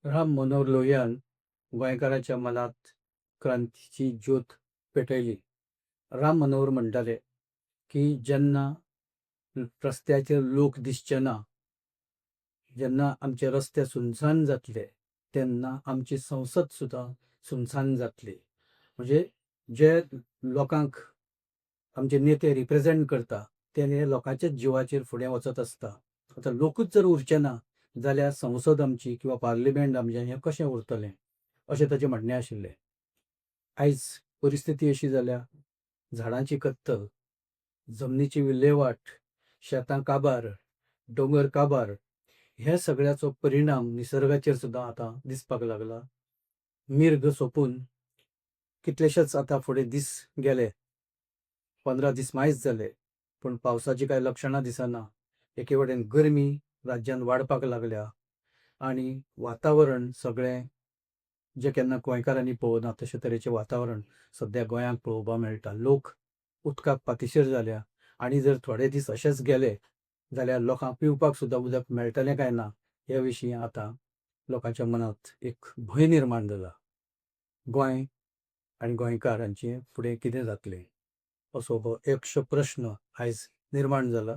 राम मनोहर लोहियान गोंयकारांच्या मनात क्रांतीची ज्योत पेटयली. राम मनोहर म्हणटाले की जेन्ना रस्त्याचेर लोक दिसचे ना, जेन्ना आमचे रस्ते सुनसान जातले, तेन्ना आमची संसद सुद्दां सुनसान जातली. म्हणजे जे लोकांक आमचे नेते रिप्रेझेंट करता, ते लोकांच्याच जिवाचेर फुडें वचत आसता. आतां लोकूच जर उरचे ना, जाल्यार संसद आमची किंवा पार्लिमेंट आमचें हें कशें उरतलें, अशें ताचें म्हणणें आशिल्लें. आयज परिस्थिती अशी जाल्या, झाडांची कत्तल, जमनीची विल्हेवाट, शेतां काबार, दोंगर काबार, ह्या सगळ्याचो परिणाम निसर्गाचेर सुद्दां आतां दिसपाक लागला. मिर्ग सोंपून कितलेशेच आतां फुडें दीस गेले, 15 दीस मायज जाले, पूण पावसाची कांय लक्षणां दिसना. एके वटेन गरमी राज्यान वाडपाक लागल्या आनी वातावरण सगळें जे केन्ना गोंयकारांनी पळोवना तशे तरेचें वातावरण सद्या गोंयांक पळोवपाक मेळटा. लोक उदकाक पातीशीर जाल्या आनी जर थोडे दीस अशेंच गेले जाल्यार लोकांक पिवपाक सुद्दां उदक मेळटलें काय ना ह्या विशीं आतां लोकांच्या मनांत एक भंय निर्माण जाला. गोंय आनी गोंयकारांचें फुडें कितें जातलें असो हो एकशो प्रश्न आयज निर्माण जाला.